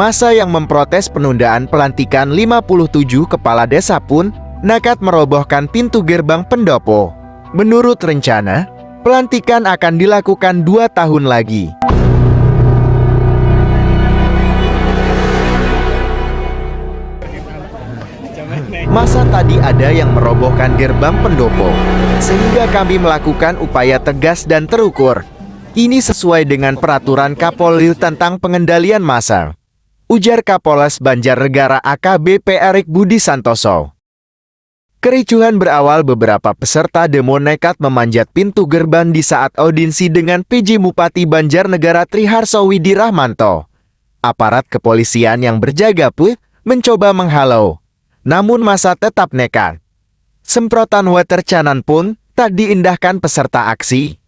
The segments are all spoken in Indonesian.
Massa yang memprotes penundaan pelantikan 57 kepala desa pun nekat merobohkan pintu gerbang pendopo. Menurut rencana, pelantikan akan dilakukan 2 tahun lagi. Masa tadi ada yang merobohkan gerbang pendopo, sehingga kami melakukan upaya tegas dan terukur. Ini sesuai dengan peraturan Kapolri tentang pengendalian massa, ujar Kapolres Banjarnegara AKBP Erik Budi Santoso. Kericuhan berawal beberapa peserta demo nekat memanjat pintu gerbang di saat audiensi dengan PJ Bupati Banjarnegara Triharso Widi Rahmanto. Aparat kepolisian yang berjaga pun mencoba menghalau, namun massa tetap nekat. Semprotan water cannon pun tak diindahkan peserta aksi.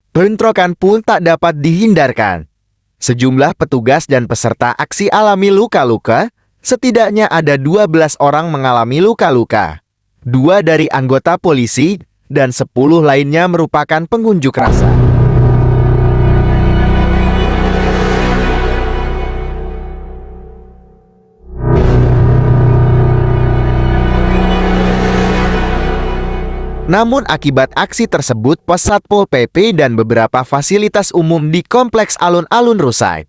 Bentrokan pun tak dapat dihindarkan. Sejumlah petugas dan peserta aksi alami luka-luka, setidaknya ada 12 orang mengalami luka-luka. 2 dari anggota polisi, dan 10 lainnya merupakan pengunjuk rasa. Namun akibat aksi tersebut, pos Satpol PP dan beberapa fasilitas umum di kompleks alun-alun rusak.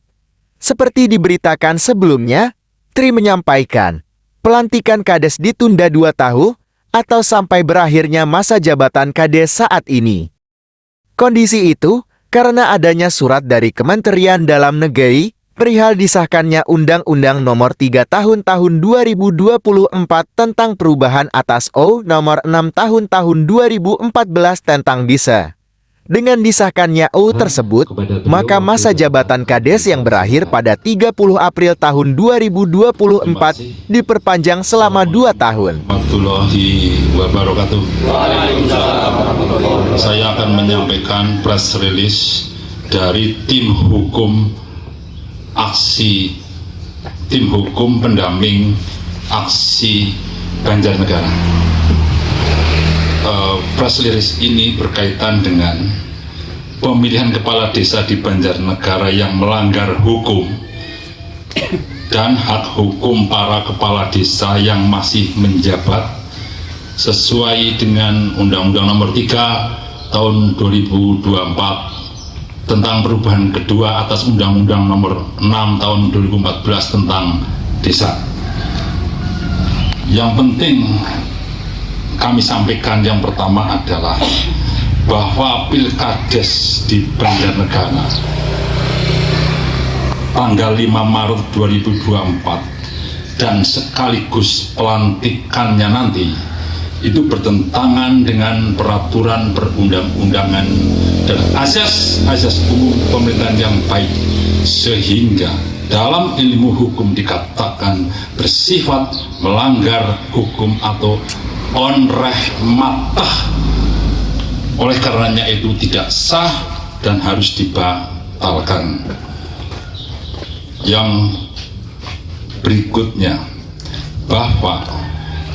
Seperti diberitakan sebelumnya, Tri menyampaikan, pelantikan Kades ditunda 2 tahun, atau sampai berakhirnya masa jabatan Kades saat ini. Kondisi itu, karena adanya surat dari Kementerian Dalam Negeri, perihal disahkannya Undang-Undang Nomor 3 Tahun 2024 tentang perubahan atas Nomor 6 Tahun 2014 tentang DISA. Dengan disahkannya tersebut, maka masa jabatan Kades yang berakhir pada 30 April tahun 2024 diperpanjang selama 2 tahun. Warahmatullahi wabarakatuh. Saya akan menyampaikan press release dari tim hukum pendamping aksi Banjarnegara. Press release ini berkaitan dengan pemilihan kepala desa di Banjarnegara yang melanggar hukum dan hak hukum para kepala desa yang masih menjabat sesuai dengan Undang-Undang Nomor 3 Tahun 2024 tentang perubahan kedua atas Undang-Undang Nomor 6 Tahun 2014 tentang desa. Yang penting kami sampaikan yang pertama adalah bahwa Pilkades di Banjarnegara tanggal 5 Maret 2024 dan sekaligus pelantikannya nanti itu bertentangan dengan peraturan perundang-undangan dan asas umum pemerintahan yang baik, sehingga dalam ilmu hukum dikatakan bersifat melanggar hukum atau onreh matah. Oleh karenanya itu tidak sah dan harus dibatalkan. Yang berikutnya, bahwa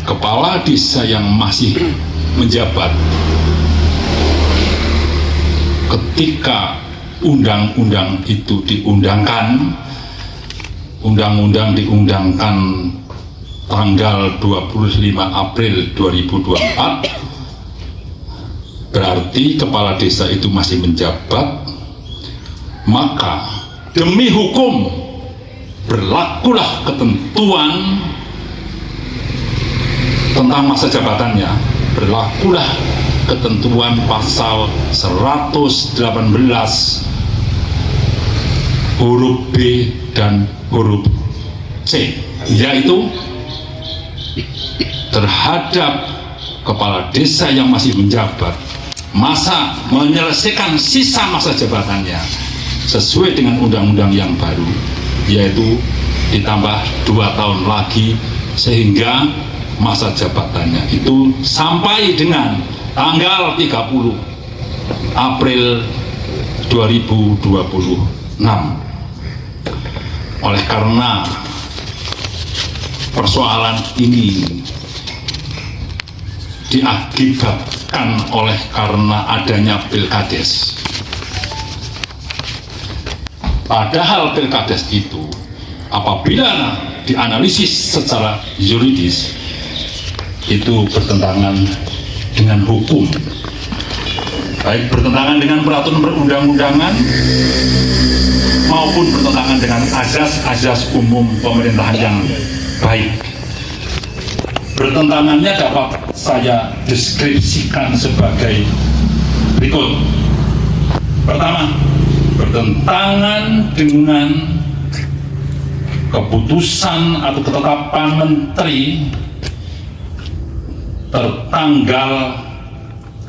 kepala desa yang masih menjabat ketika undang-undang itu diundangkan, undang-undang diundangkan tanggal 25 April 2024, berarti kepala desa itu masih menjabat, maka demi hukum berlakulah ketentuan tentang masa jabatannya, berlakulah ketentuan pasal 118 huruf B dan huruf C, yaitu terhadap kepala desa yang masih menjabat masa menyelesaikan sisa masa jabatannya sesuai dengan undang-undang yang baru, yaitu ditambah 2 tahun lagi, sehingga masa jabatannya itu sampai dengan tanggal 30 April 2026. Oleh karena persoalan ini diakibatkan oleh karena adanya Pilkades, padahal Pilkades itu apabila dianalisis secara yuridis itu bertentangan dengan hukum, baik bertentangan dengan peraturan perundang-undangan maupun bertentangan dengan azas-azas umum pemerintahan yang baik. Bertentangannya dapat saya deskripsikan sebagai berikut. Pertama, bertentangan dengan keputusan atau ketetapan menteri tertanggal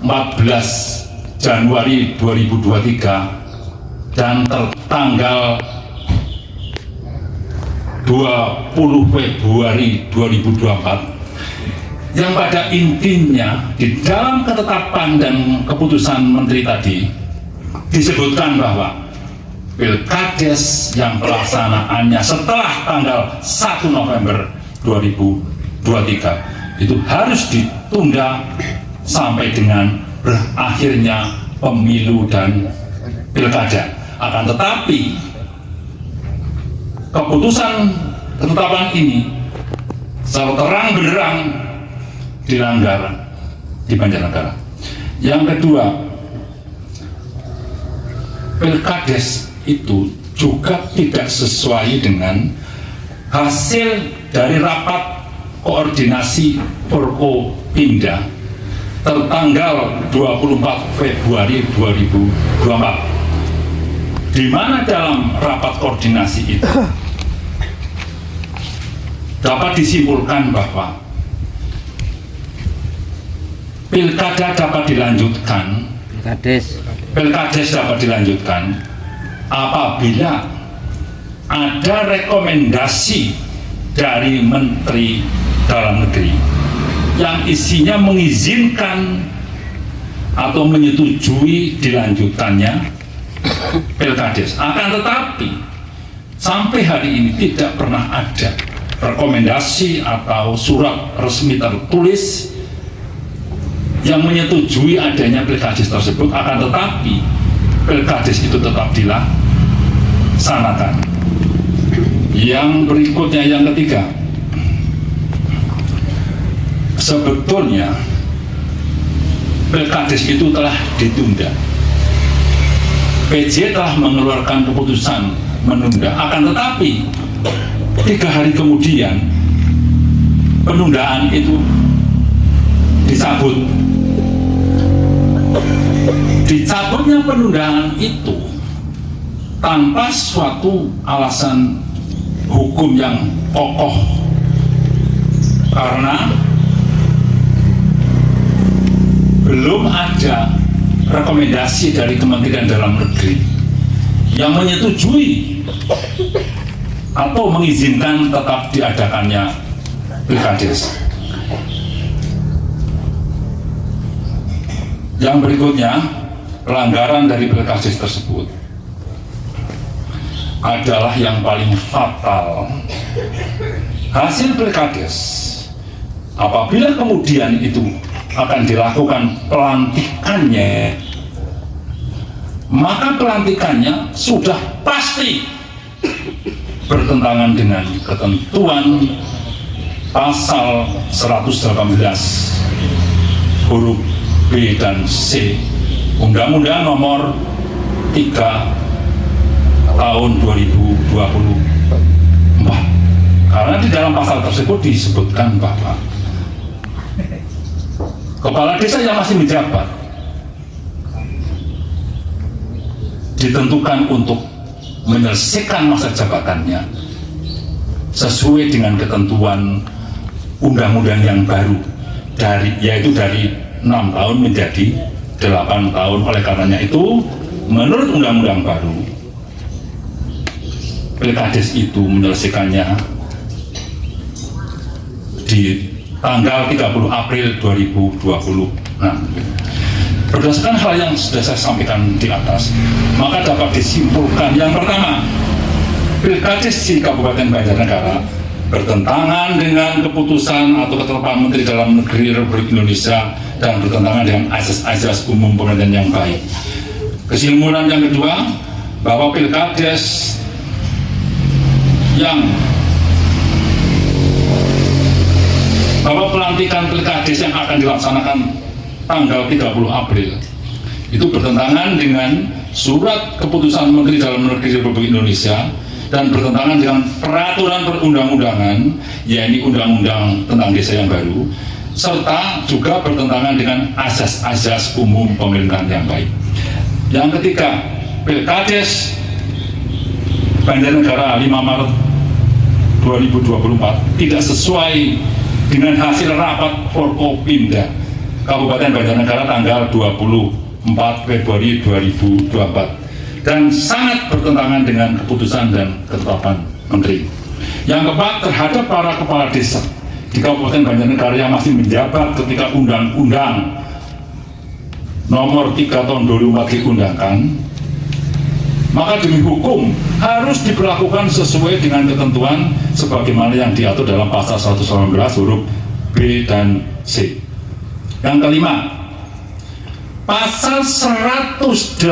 14 Januari 2023 dan tertanggal 20 Februari 2024, yang pada intinya di dalam ketetapan dan keputusan menteri tadi disebutkan bahwa Pilkades yang pelaksanaannya setelah tanggal 1 November 2023 itu harus ditunda sampai dengan berakhirnya pemilu dan pilkada. Akan tetapi keputusan ketetapan ini secara terang benderang dilanggar di Banjarnegara. Yang kedua, Pilkades itu juga tidak sesuai dengan hasil dari rapat koordinasi Forkopimda tertanggal 24 Februari 2024, di mana dalam rapat koordinasi itu dapat disimpulkan bahwa pilkada dapat dilanjutkan, Pilkades dapat dilanjutkan apabila ada rekomendasi dari Menteri Dalam Negeri yang isinya mengizinkan atau menyetujui dilanjutannya Pilkades. Akan tetapi sampai hari ini tidak pernah ada rekomendasi atau surat resmi tertulis yang menyetujui adanya Pilkades tersebut. Akan tetapi Pilkades itu tetap dilaksanakan. Yang berikutnya, yang ketiga, sebetulnya Pilkades itu telah ditunda. PJ telah mengeluarkan keputusan menunda. Akan tetapi 3 hari kemudian penundaan itu dicabut. Dicabutnya penundaan itu tanpa suatu alasan hukum yang kokoh, karena belum ada rekomendasi dari Kementerian Dalam Negeri yang menyetujui atau mengizinkan tetap diadakannya Pilkades. Yang berikutnya, pelanggaran dari Pilkades tersebut adalah yang paling fatal. Hasil Pilkades apabila kemudian itu akan dilakukan pelantikannya, maka pelantikannya sudah pasti bertentangan dengan ketentuan pasal 118 huruf B dan C Undang-Undang Nomor 3 tahun 2024, karena di dalam pasal tersebut disebutkan bahwa kepala desa yang masih menjabat ditentukan untuk menyelesaikan masa jabatannya sesuai dengan ketentuan undang-undang yang baru, yaitu dari 6 tahun menjadi 8 tahun. Oleh karenanya itu, menurut undang-undang baru, Pilkades itu menyelesaikannya di tanggal 30 April 2020. Nah, berdasarkan hal yang sudah saya sampaikan di atas, maka dapat disimpulkan yang pertama, Pilkades di Kabupaten Banjarnegara bertentangan dengan keputusan atau ketetapan Menteri Dalam Negeri Republik Indonesia dan bertentangan dengan asas-asas umum pemerintahan yang baik. Kesimpulan yang kedua, bahwa Pilkades yang bahwa pelantikan Pilkades yang akan dilaksanakan tanggal 30 April itu bertentangan dengan surat keputusan Menteri Dalam Negeri Republik Indonesia dan bertentangan dengan peraturan perundang-undangan, yakni Undang-Undang tentang Desa yang baru, serta juga bertentangan dengan asas-asas umum pemerintahan yang baik. Yang ketiga, Pilkades Banjarnegara 5 Maret 2024 tidak sesuai dengan hasil rapat Forkopimda Kabupaten Banjarnegara tanggal 24 Februari 2024 dan sangat bertentangan dengan keputusan dan ketetapan Menteri. Yang keempat, terhadap para kepala desa di Kabupaten Banjarnegara yang masih menjabat ketika Undang-Undang Nomor 3 Tahun 2004 diundangkan, maka demi hukum harus diberlakukan sesuai dengan ketentuan sebagaimana yang diatur dalam pasal 119 huruf B dan C. Yang kelima, pasal 118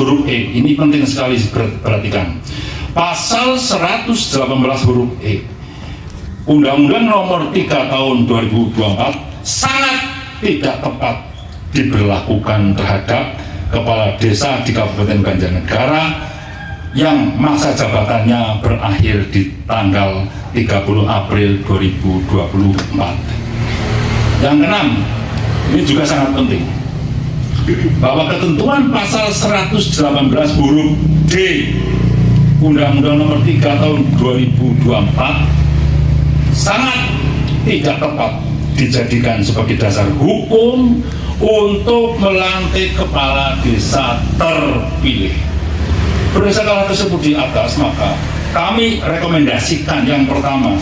huruf E, ini penting sekali diperhatikan. Pasal 118 huruf E Undang-Undang Nomor 3 Tahun 2024 sangat tidak tepat diberlakukan terhadap kepala desa di Kabupaten Banjarnegara yang masa jabatannya berakhir di tanggal 30 April 2024. Yang keenam, ini juga sangat penting, bahwa ketentuan pasal 118 huruf D Undang-Undang Nomor 3 Tahun 2024 sangat tidak tepat dijadikan sebagai dasar hukum untuk melantik kepala desa terpilih. Berdasarkan hal tersebut di atas, maka kami rekomendasikan yang pertama,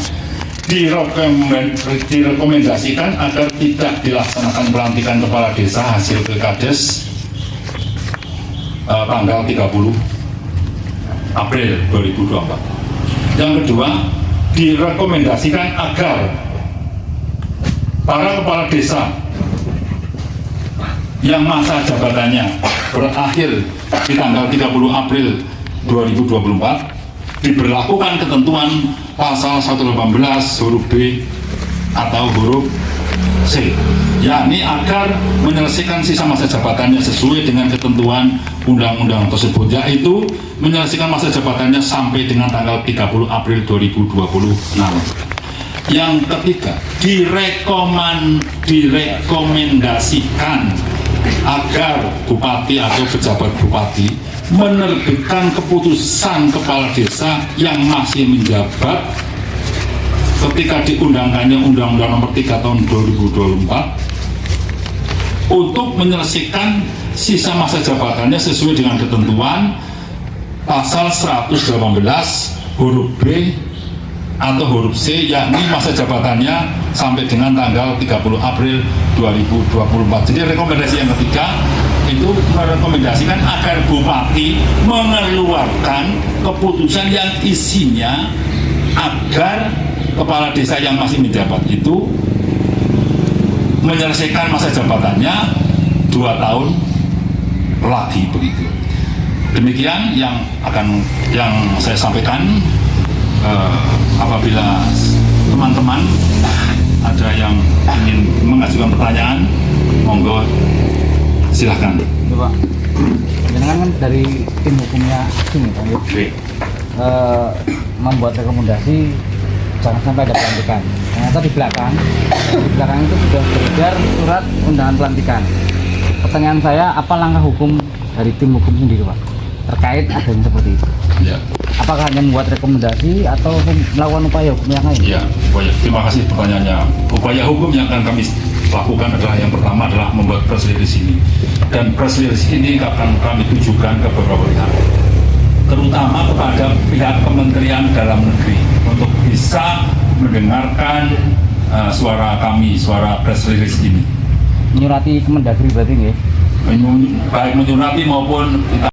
direkomendasikan agar tidak dilaksanakan pelantikan kepala desa hasil Pilkades tanggal 30 April 2024. Yang kedua, direkomendasikan agar para kepala desa yang masa jabatannya berakhir di tanggal 30 April 2024 diberlakukan ketentuan pasal 118 huruf B atau huruf C, yakni agar menyelesaikan sisa masa jabatannya sesuai dengan ketentuan undang-undang tersebut, yaitu menyelesaikan masa jabatannya sampai dengan tanggal 30 April 2026. Yang ketiga, direkomendasikan agar bupati atau pejabat bupati menerbitkan keputusan kepala desa yang masih menjabat ketika diundangkannya Undang-Undang Nomor 3 Tahun 2024 untuk menyelesaikan sisa masa jabatannya sesuai dengan ketentuan pasal 118 huruf B atau huruf C, yakni masa jabatannya sampai dengan tanggal 30 April 2024. Jadi rekomendasi yang ketiga itu merekomendasikan agar bupati mengeluarkan keputusan yang isinya agar kepala desa yang masih menjabat itu menyelesaikan masa jabatannya 2 tahun lagi, begitu. Demikian yang saya sampaikan. Apabila teman-teman ada yang ingin mengajukan pertanyaan, monggo silahkan. Pak, jangan kan dari tim hukumnya sini Pak, membuat rekomendasi jangan sampai ada pelantikan. Ternyata di belakang itu sudah beredar surat undangan pelantikan. Pertanyaan saya, apa langkah hukum dari tim hukum sendiri Pak terkait adanya seperti itu? Ya. Apakah hanya membuat rekomendasi atau melakukan upaya hukum yang lain? Ya, terima kasih pertanyaannya. Upaya hukum yang akan kami lakukan adalah yang pertama adalah membuat press release ini, dan press release ini akan kami tujukan ke beberapa pihak, terutama kepada pihak Kementerian Dalam Negeri untuk bisa mendengarkan suara kami, suara press release ini. Menyurati Kemendagri berarti nggih? Baik menyurati maupun kita